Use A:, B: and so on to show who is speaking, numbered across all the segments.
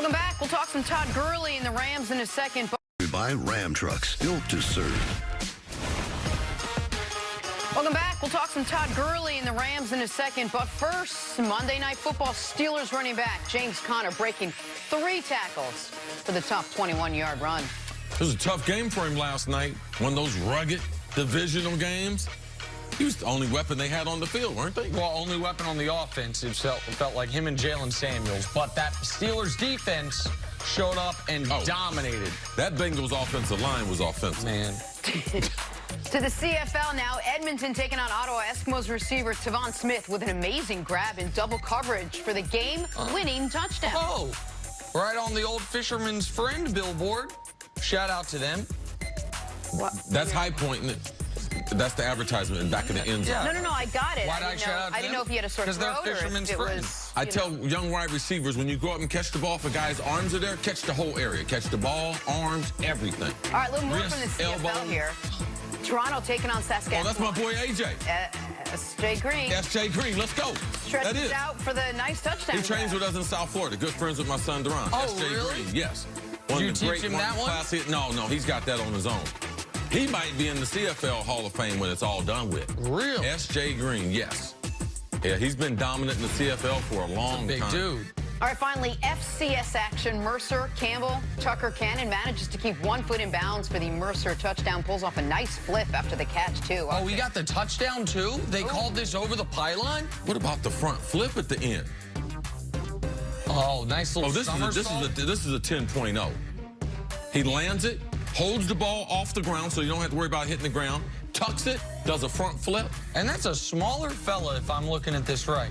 A: Welcome back. We'll talk some Todd Gurley and the Rams in a second.
B: By Ram trucks built to serve.
A: Welcome back. We'll talk some Todd Gurley and the Rams in a second. But first, Monday Night Football, Steelers running back James Conner breaking 3 tackles for the tough 21-yard run.
C: It was a tough game for him last night. One of those rugged divisional games. He was the only weapon they had on the field, weren't they?
D: Well, only weapon on the offense. It felt like him and Jalen Samuels. But that Steelers defense showed up and dominated.
C: That Bengals offensive line was offensive.
D: Man.
A: To the CFL now, Edmonton taking on Ottawa Eskimos receiver Tavon Smith with an amazing grab in double coverage for the game-winning touchdown.
D: Oh, right on the old Fisherman's Friend billboard. Shout out to them.
A: What?
C: That's High Point. That's the advertisement in back of the end zone.
A: Yeah. No, I got it.
D: Why did I shout out to
A: I didn't know if he had a sore throat
D: because they're Fisherman's Friends.
C: I tell young wide receivers, when you go up and catch the ball, if a guy's arms are there, catch the whole area. Catch the ball, arms, everything.
A: All right, a little more
C: Wrist,
A: from the CFL
C: elbow.
A: here. Toronto taking on Saskatchewan.
C: Oh, that's my boy AJ.
A: S.J. Green.
C: S.J. Green, let's go.
A: Stretches out for the nice touchdown.
C: He trains with us in South Florida. Good friends with my son, Duran.
D: Oh,
C: S.J.
D: really?
C: Green, yes.
D: Did you teach him that one?
C: No, he's got that on his own. He might be in the CFL Hall of Fame when it's all done with.
D: Really?
C: S.J. Green, yes. Yeah, he's been dominant in the CFL for a long time.
D: Big dude.
A: All right, finally, FCS action. Mercer, Campbell, Tucker Cannon manages to keep 1 foot in bounds for the Mercer touchdown. Pulls off a nice flip after the catch, too.
D: Oh, we got the touchdown, too? They called this over the pylon?
C: What about the front flip at the end?
D: Oh, nice little
C: this is a 10.0. He lands it, holds the ball off the ground so you don't have to worry about hitting the ground, tucks it, does a front flip.
D: And that's a smaller fella if I'm looking at this right.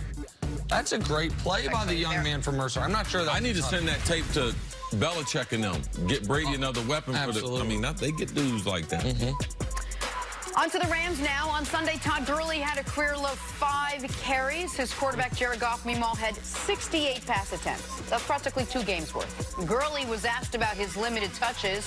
D: That's a great play by the young man from Mercer. I'm not sure that
C: I need to send that tape to Belichick and them. Get Brady another weapon for the. I mean, they get dudes like that.
A: On to the Rams now. On Sunday, Todd Gurley had a career-low 5 carries. His quarterback, Jared Goff, meanwhile, had 68 pass attempts. That's practically 2 games' worth. Gurley was asked about his limited touches.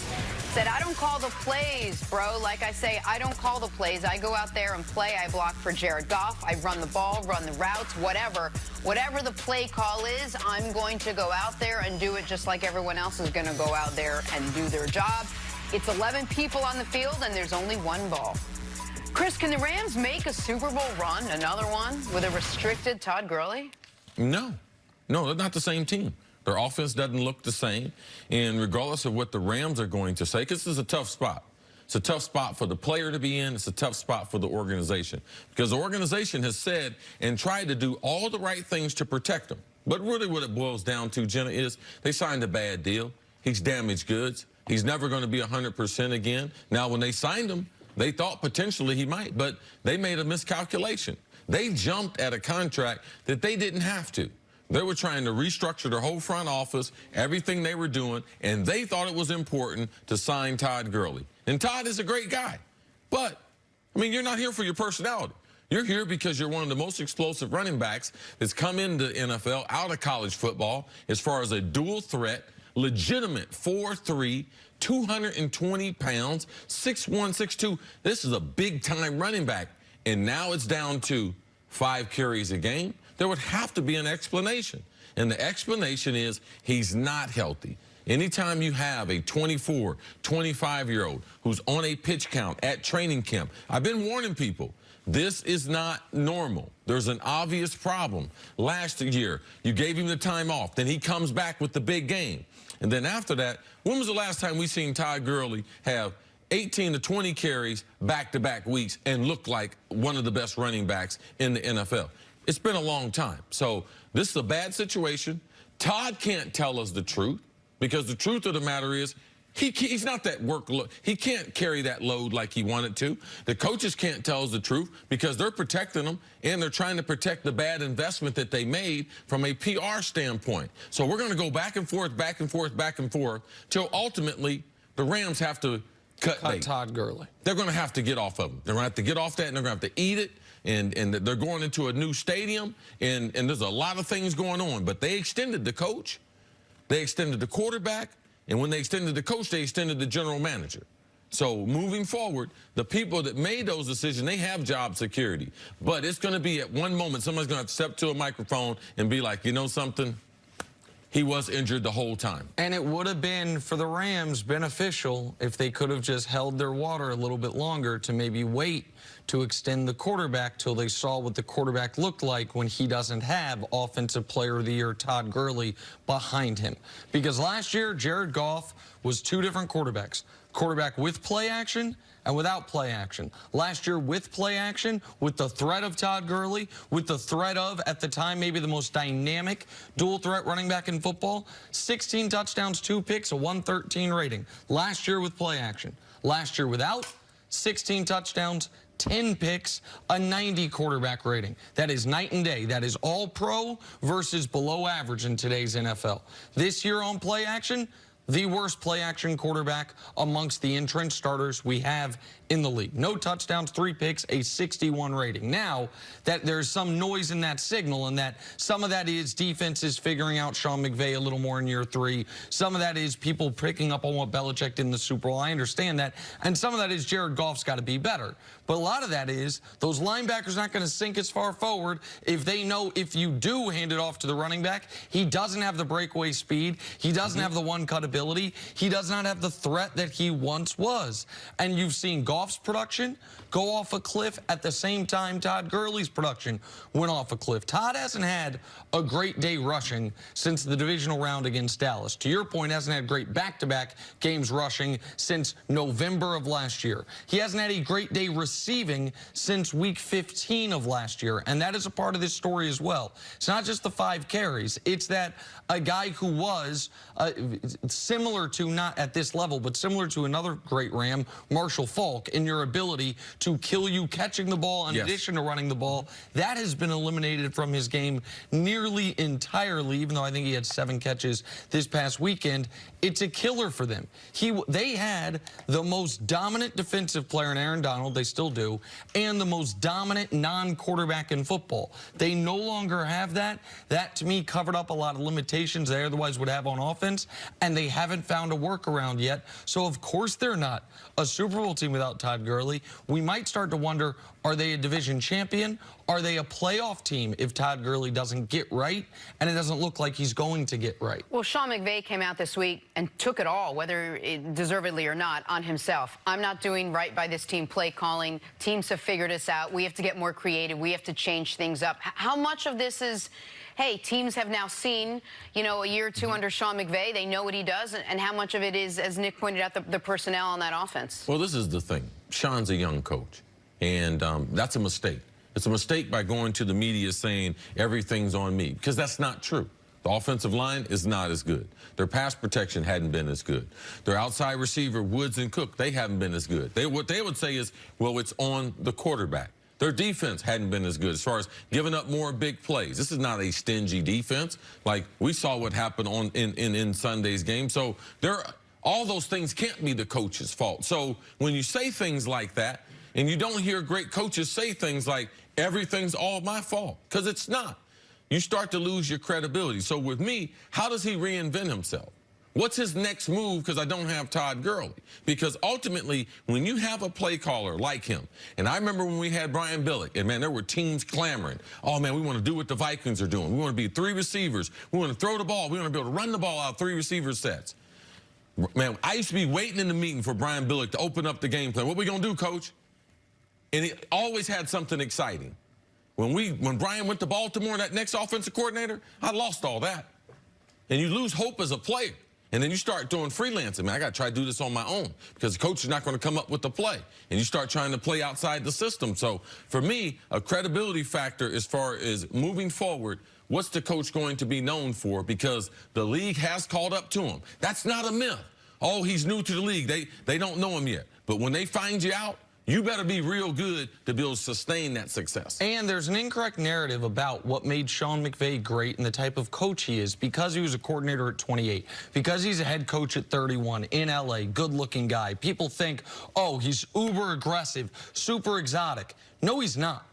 A: Said, I don't call the plays, bro. Like I say, I don't call the plays. I go out there and play. I block for Jared Goff. I run the ball, run the routes, whatever. Whatever the play call is, I'm going to go out there and do it just like everyone else is going to go out there and do their job. It's 11 people on the field, and there's only 1 ball. Chris, can the Rams make a Super Bowl run, another one, with a restricted Todd Gurley?
C: No, they're not the same team. Their offense doesn't look the same. And regardless of what the Rams are going to say, because this is a tough spot. It's a tough spot for the player to be in. It's a tough spot for the organization. Because the organization has said and tried to do all the right things to protect him. But really what it boils down to, Jenna, is they signed a bad deal. He's damaged goods. He's never going to be 100% again. Now, when they signed him, they thought potentially he might, but they made a miscalculation. They jumped at a contract that they didn't have to. They were trying to restructure their whole front office, everything they were doing, and they thought it was important to sign Todd Gurley. And Todd is a great guy. But, I mean, you're not here for your personality. You're here because you're one of the most explosive running backs that's come into NFL out of college football as far as a dual threat, legitimate 4'3", 220 pounds, 6'1", 6'2". This is a big-time running back. And now it's down to 5 carries a game. There would have to be an explanation. And the explanation is he's not healthy. Anytime you have a 24, 25-year-old who's on a pitch count at training camp, I've been warning people, this is not normal. There's an obvious problem. Last year, you gave him the time off. Then he comes back with the big game. And then after that, when was the last time we seen Todd Gurley have 18 to 20 carries back-to-back weeks and look like one of the best running backs in the NFL? It's been a long time. So this is a bad situation. Todd can't tell us the truth because the truth of the matter is he's not that workload. He can't carry that load like he wanted to. The coaches can't tell us the truth because they're protecting him and they're trying to protect the bad investment that they made from a PR standpoint. So we're going to go back and forth, back and forth, back and forth till ultimately the Rams have to cut bait.
D: Todd Gurley.
C: They're going to have to get off of him. They're going to have to get off that and they're going to have to eat it. And they're going into a new stadium and there's a lot of things going on. But they extended the coach. They extended the quarterback. And when they extended the coach, they extended the general manager. So moving forward, the people that made those decisions, they have job security. But it's going to be at one moment, somebody's going to have to step to a microphone and be like, you know something? he was injured the whole time.
D: And it would have been, for the Rams, beneficial if they could have just held their water a little bit longer to maybe wait to extend the quarterback till they saw what the quarterback looked like when he doesn't have Offensive Player of the Year Todd Gurley behind him. Because last year, Jared Goff was two different quarterbacks. Quarterback with play action and without play action. Last year with play action, with the threat of Todd Gurley, with the threat of, at the time, maybe the most dynamic dual threat running back in football, 16 touchdowns, 2 picks, a 113 rating. Last year with play action. Last year without, 16 touchdowns, 10 picks, a 90 quarterback rating. That is night and day. That is all pro versus below average in today's NFL. This year on play action, the worst play action quarterback amongst the entrenched starters we have in the league. No touchdowns, 3 picks, a 61 rating. Now that there's some noise in that signal, and that some of that is defenses figuring out Sean McVay a little more in year 3. Some of that is people picking up on what Belichick did in the Super Bowl. I understand that. And some of that is Jared Goff's got to be better. But a lot of that is those linebackers not going to sink as far forward if they know if you do hand it off to the running back, he doesn't have the breakaway speed. He doesn't have the one-cut ability. He does not have the threat that he once was. And you've seen Goff's production go off a cliff at the same time Todd Gurley's production went off a cliff. Todd hasn't had a great day rushing since the divisional round against Dallas. To your point, hasn't had great back-to-back games rushing since November of last year. He hasn't had a great day receiving since week 15 of last year, and that is a part of this story as well. It's not just the 5 carries. It's that a guy who was similar to, not at this level, but similar to another great Ram, Marshall Faulk, in your ability to kill you catching the ball in addition to running the ball. That has been eliminated from his game nearly entirely, even though I think he had 7 catches this past weekend. It's a killer for them. They had the most dominant defensive player in Aaron Donald, they still do, and the most dominant non-quarterback in football. They no longer have that. That, to me, covered up a lot of limitations they otherwise would have on offense, and they haven't found a workaround yet. So, of course, they're not a Super Bowl team without Todd Gurley. We might start to wonder, are they a division champion? Are they a playoff team if Todd Gurley doesn't get right? And it doesn't look like he's going to get right.
A: Well, Sean McVay came out this week and took it all, whether deservedly or not, on himself. I'm not doing right by this team play calling. Teams have figured us out. We have to get more creative. We have to change things up. How much of this is, hey, teams have now seen, you know, a year or 2 under Sean McVay. They know what he does. And how much of it is, as Nick pointed out, the personnel on that offense? Well,
C: this is the thing. Sean's a young coach, and that's a mistake. It's a mistake by going to the media saying everything's on me, because that's not true. The offensive line is not as good. Their pass protection hadn't been as good. Their outside receiver, Woods and Cook, they haven't been as good. What they would say is, well, it's on the quarterback. Their defense hadn't been as good as far as giving up more big plays. This is not a stingy defense. Like we saw what happened in Sunday's game. So all those things can't be the coach's fault. So when you say things like that, and you don't hear great coaches say things like, everything's all my fault, because it's not. You start to lose your credibility. So with me, how does he reinvent himself? What's his next move? Because I don't have Todd Gurley. Because ultimately, when you have a play caller like him, and I remember when we had Brian Billick, and man, there were teams clamoring. Oh man, we want to do what the Vikings are doing. We want to be 3 receivers. We want to throw the ball. We want to be able to run the ball out 3 receiver sets. Man, I used to be waiting in the meeting for Brian Billick to open up the game plan. What we going to do, coach? And he always had something exciting. When Brian went to Baltimore, that next offensive coordinator, I lost all that. And you lose hope as a player. And then you start doing freelancing. Man, I got to try to do this on my own because the coach is not going to come up with the play. And you start trying to play outside the system. So for me, a credibility factor as far as moving forward, what's the coach going to be known for? Because the league has caught up to him. That's not a myth. Oh, he's new to the league. They don't know him yet. But when they find you out, you better be real good to be able to sustain that success.
D: And there's an incorrect narrative about what made Sean McVay great and the type of coach he is because he was a coordinator at 28, because he's a head coach at 31 in LA, good-looking guy. People think, oh, he's uber aggressive, super exotic. No, he's not.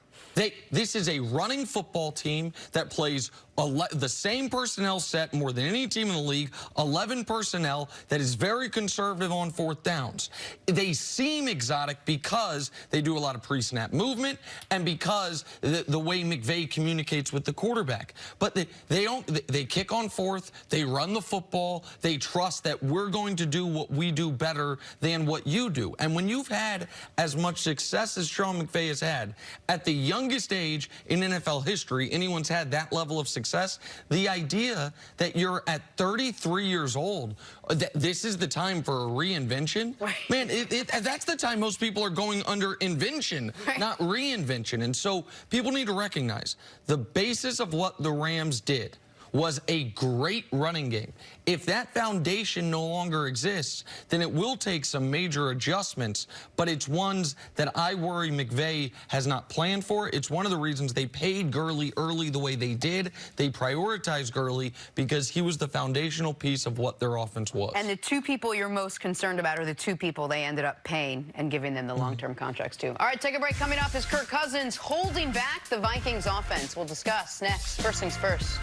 D: This is a running football team that plays the same personnel set more than any team in the league, 11 personnel that is very conservative on fourth downs. They seem exotic because they do a lot of pre-snap movement and because the way McVay communicates with the quarterback. But they kick on fourth, they run the football, they trust that we're going to do what we do better than what you do. And when you've had as much success as Sean McVay has had, at the youngest age in NFL history, anyone's had that level of success, the idea that you're at 33 years old, that this is the time for a reinvention, man, that's the time most people are going under invention, not reinvention. And so people need to recognize the basis of what the Rams did was a great running game. If that foundation no longer exists, then it will take some major adjustments, but it's ones that I worry McVay has not planned for. It's one of the reasons they paid Gurley early the way they did. They prioritized Gurley because he was the foundational piece of what their offense was.
A: And the two people you're most concerned about are the two people they ended up paying and giving them the long-term contracts to. All right, take a break. Coming up is Kirk Cousins holding back the Vikings offense. We'll discuss next. First things first.